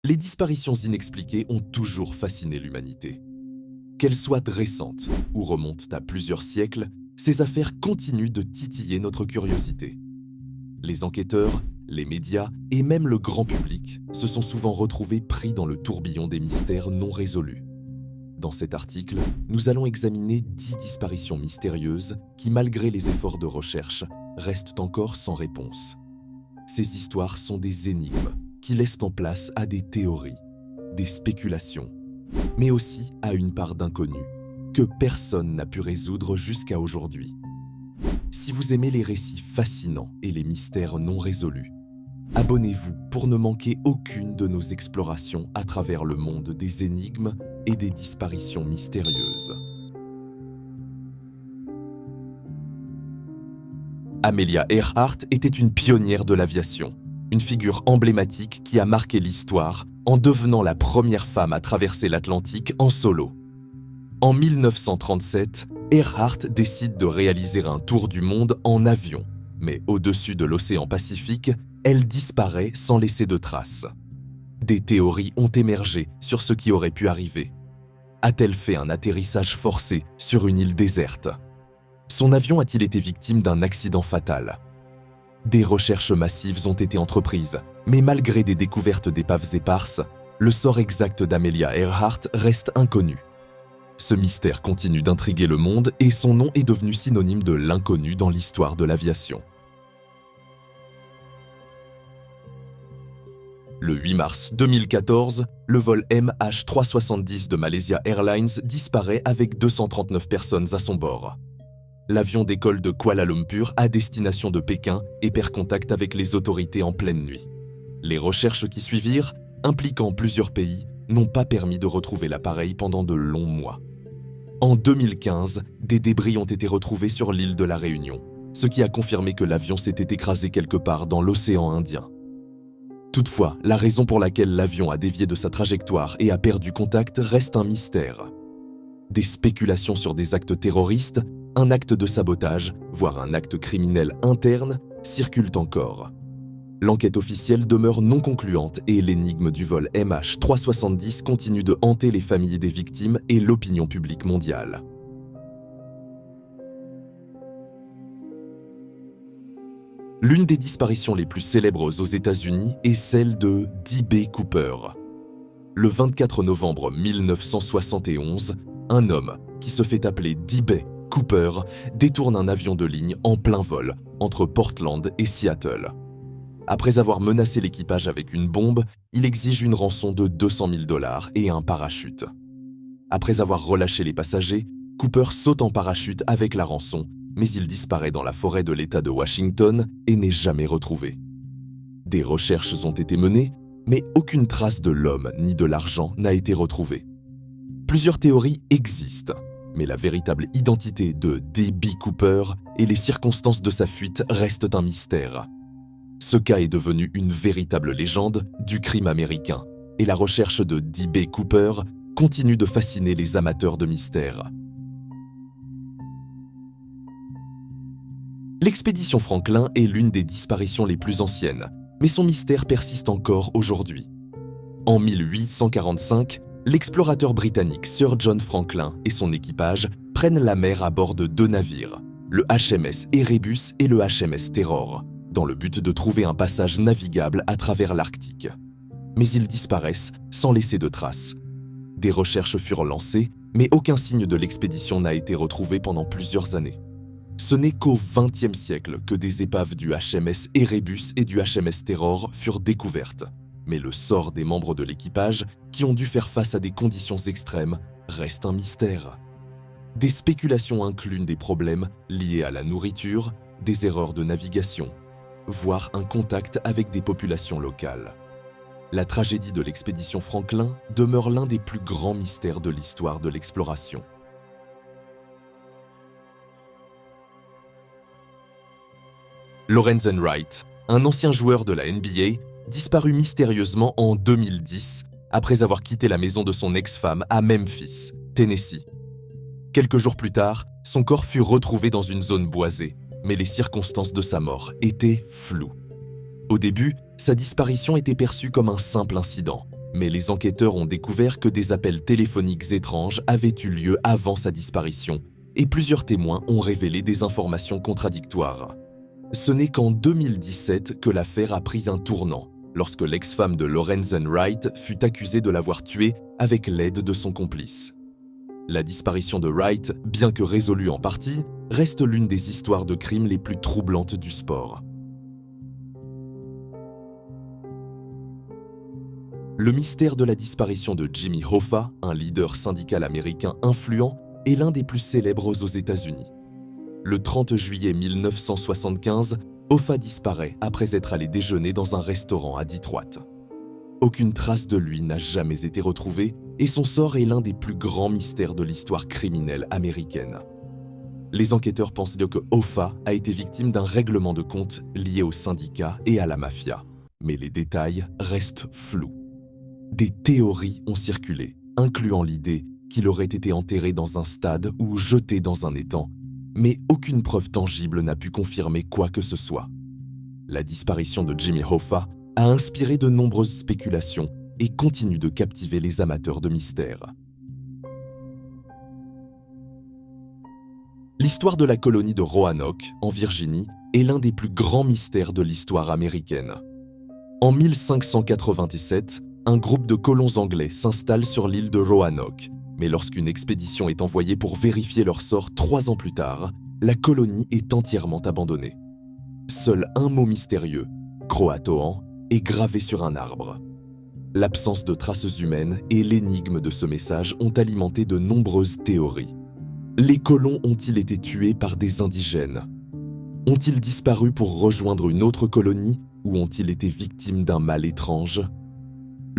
Les disparitions inexpliquées ont toujours fasciné l'humanité. Qu'elles soient récentes ou remontent à plusieurs siècles, ces affaires continuent de titiller notre curiosité. Les enquêteurs, les médias et même le grand public se sont souvent retrouvés pris dans le tourbillon des mystères non résolus. Dans cet article, nous allons examiner 10 disparitions mystérieuses qui, malgré les efforts de recherche, restent encore sans réponse. Ces histoires sont des énigmes qui laissent en place à des théories, des spéculations, mais aussi à une part d'inconnu que personne n'a pu résoudre jusqu'à aujourd'hui. Si vous aimez les récits fascinants et les mystères non résolus, abonnez-vous pour ne manquer aucune de nos explorations à travers le monde des énigmes et des disparitions mystérieuses. Amelia Earhart était une pionnière de l'aviation, une figure emblématique qui a marqué l'histoire en devenant la première femme à traverser l'Atlantique en solo. En 1937, Earhart décide de réaliser un tour du monde en avion, mais au-dessus de l'océan Pacifique, elle disparaît sans laisser de traces. Des théories ont émergé sur ce qui aurait pu arriver. A-t-elle fait un atterrissage forcé sur une île déserte? Son avion a-t-il été victime d'un accident fatal? Des recherches massives ont été entreprises, mais malgré des découvertes d'épaves éparses, le sort exact d'Amelia Earhart reste inconnu. Ce mystère continue d'intriguer le monde et son nom est devenu synonyme de l'inconnu dans l'histoire de l'aviation. Le 8 mars 2014, le vol MH370 de Malaysia Airlines disparaît avec 239 personnes à son bord. L'avion décolle de Kuala Lumpur à destination de Pékin et perd contact avec les autorités en pleine nuit. Les recherches qui suivirent, impliquant plusieurs pays, n'ont pas permis de retrouver l'appareil pendant de longs mois. En 2015, des débris ont été retrouvés sur l'île de la Réunion, ce qui a confirmé que l'avion s'était écrasé quelque part dans l'océan Indien. Toutefois, la raison pour laquelle l'avion a dévié de sa trajectoire et a perdu contact reste un mystère. Des spéculations sur des actes terroristes, un acte de sabotage, voire un acte criminel interne, circulent encore. L'enquête officielle demeure non concluante et l'énigme du vol MH370 continue de hanter les familles des victimes et l'opinion publique mondiale. L'une des disparitions les plus célèbres aux États-Unis est celle de D.B. Cooper. Le 24 novembre 1971, un homme qui se fait appeler D.B. Cooper détourne un avion de ligne en plein vol entre Portland et Seattle. Après avoir menacé l'équipage avec une bombe, il exige une rançon de 200 000 $ et un parachute. Après avoir relâché les passagers, Cooper saute en parachute avec la rançon, mais il disparaît dans la forêt de l'État de Washington et n'est jamais retrouvé. Des recherches ont été menées, mais aucune trace de l'homme ni de l'argent n'a été retrouvée. Plusieurs théories existent, mais la véritable identité de D.B. Cooper et les circonstances de sa fuite restent un mystère. Ce cas est devenu une véritable légende du crime américain, et la recherche de D.B. Cooper continue de fasciner les amateurs de mystères. L'expédition Franklin est l'une des disparitions les plus anciennes, mais son mystère persiste encore aujourd'hui. En 1845, l'explorateur britannique Sir John Franklin et son équipage prennent la mer à bord de 2 navires, le HMS Erebus et le HMS Terror, dans le but de trouver un passage navigable à travers l'Arctique. Mais ils disparaissent sans laisser de traces. Des recherches furent lancées, mais aucun signe de l'expédition n'a été retrouvé pendant plusieurs années. Ce n'est qu'au XXe siècle que des épaves du HMS Erebus et du HMS Terror furent découvertes. Mais le sort des membres de l'équipage, qui ont dû faire face à des conditions extrêmes, reste un mystère. Des spéculations incluent des problèmes liés à la nourriture, des erreurs de navigation, voire un contact avec des populations locales. La tragédie de l'expédition Franklin demeure l'un des plus grands mystères de l'histoire de l'exploration. Lorenzen Wright, un ancien joueur de la NBA, disparut mystérieusement en 2010 après avoir quitté la maison de son ex-femme à Memphis, Tennessee. Quelques jours plus tard, son corps fut retrouvé dans une zone boisée, mais les circonstances de sa mort étaient floues. Au début, sa disparition était perçue comme un simple incident, Mais les enquêteurs ont découvert que des appels téléphoniques étranges avaient eu lieu avant sa disparition et plusieurs témoins ont révélé des informations contradictoires. Ce n'est qu'en 2017 que l'affaire a pris un tournant, lorsque l'ex-femme de Lorenzen Wright fut accusée de l'avoir tué avec l'aide de son complice. La disparition de Wright, bien que résolue en partie, reste l'une des histoires de crime les plus troublantes du sport. Le mystère de la disparition de Jimmy Hoffa, un leader syndical américain influent, est l'un des plus célèbres aux États-Unis. Le 30 juillet 1975, Hoffa disparaît après être allé déjeuner dans un restaurant à Detroit. Aucune trace de lui n'a jamais été retrouvée et son sort est l'un des plus grands mystères de l'histoire criminelle américaine. Les enquêteurs pensent que Hoffa a été victime d'un règlement de compte lié au syndicat et à la mafia, mais les détails restent flous. Des théories ont circulé, incluant l'idée qu'il aurait été enterré dans un stade ou jeté dans un étang, mais aucune preuve tangible n'a pu confirmer quoi que ce soit. La disparition de Jimmy Hoffa a inspiré de nombreuses spéculations et continue de captiver les amateurs de mystère. L'histoire de la colonie de Roanoke, en Virginie, est l'un des plus grands mystères de l'histoire américaine. En 1597, un groupe de colons anglais s'installe sur l'île de Roanoke, mais lorsqu'une expédition est envoyée pour vérifier leur sort 3 ans plus tard, la colonie est entièrement abandonnée. Seul un mot mystérieux, Croatoan, est gravé sur un arbre. L'absence de traces humaines et l'énigme de ce message ont alimenté de nombreuses théories. Les colons ont-ils été tués par des indigènes? Ont-ils disparu pour rejoindre une autre colonie ou ont-ils été victimes d'un mal étrange?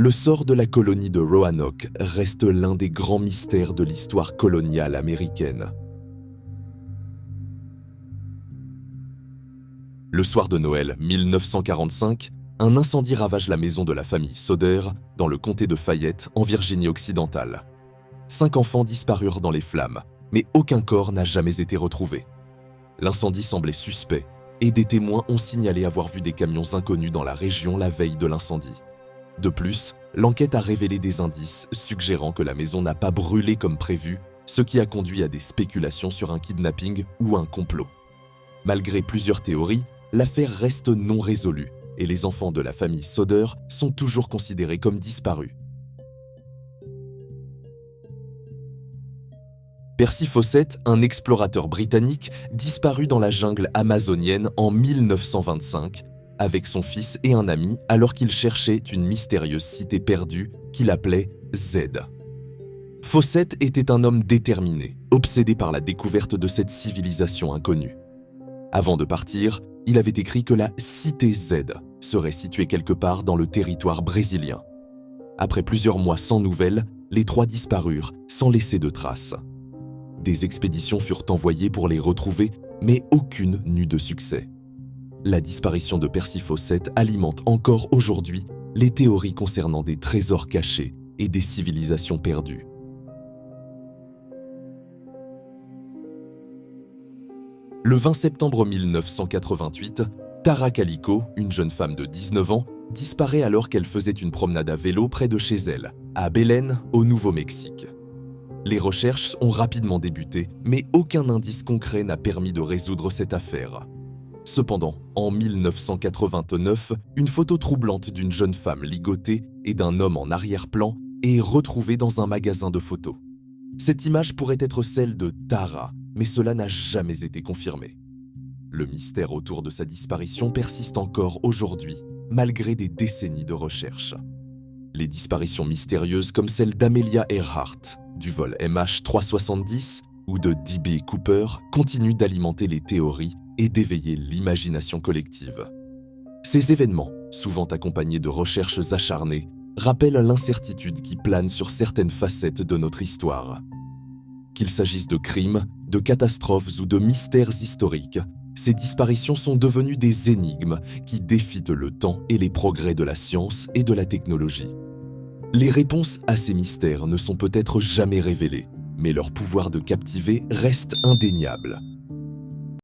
Le sort de la colonie de Roanoke reste l'un des grands mystères de l'histoire coloniale américaine. Le soir de Noël 1945, un incendie ravage la maison de la famille Soder dans le comté de Fayette, en Virginie-Occidentale. 5 enfants disparurent dans les flammes, mais aucun corps n'a jamais été retrouvé. L'incendie semblait suspect et des témoins ont signalé avoir vu des camions inconnus dans la région la veille de l'incendie. De plus, l'enquête a révélé des indices suggérant que la maison n'a pas brûlé comme prévu, ce qui a conduit à des spéculations sur un kidnapping ou un complot. Malgré plusieurs théories, l'affaire reste non résolue et les enfants de la famille Soder sont toujours considérés comme disparus. Percy Fawcett, un explorateur britannique, disparut dans la jungle amazonienne en 1925 avec son fils et un ami alors qu'il cherchait une mystérieuse cité perdue qu'il appelait Z. Fawcett était un homme déterminé, obsédé par la découverte de cette civilisation inconnue. Avant de partir, il avait écrit que la cité Z serait située quelque part dans le territoire brésilien. Après plusieurs mois sans nouvelles, les 3 disparurent sans laisser de traces. Des expéditions furent envoyées pour les retrouver, mais aucune n'eut de succès. La disparition de Percy Fawcett alimente encore aujourd'hui les théories concernant des trésors cachés et des civilisations perdues. Le 20 septembre 1988, Tara Calico, une jeune femme de 19 ans, disparaît alors qu'elle faisait une promenade à vélo près de chez elle, à Belen, au Nouveau-Mexique. Les recherches ont rapidement débuté, mais aucun indice concret n'a permis de résoudre cette affaire. Cependant, en 1989, une photo troublante d'une jeune femme ligotée et d'un homme en arrière-plan est retrouvée dans un magasin de photos. Cette image pourrait être celle de Tara, mais cela n'a jamais été confirmé. Le mystère autour de sa disparition persiste encore aujourd'hui, malgré des décennies de recherche. Les disparitions mystérieuses comme celle d'Amelia Earhart, du vol MH370 ou de D.B. Cooper continuent d'alimenter les théories et d'éveiller l'imagination collective. Ces événements, souvent accompagnés de recherches acharnées, rappellent l'incertitude qui plane sur certaines facettes de notre histoire. Qu'il s'agisse de crimes, de catastrophes ou de mystères historiques, ces disparitions sont devenues des énigmes qui défient le temps et les progrès de la science et de la technologie. Les réponses à ces mystères ne sont peut-être jamais révélées, mais leur pouvoir de captiver reste indéniable.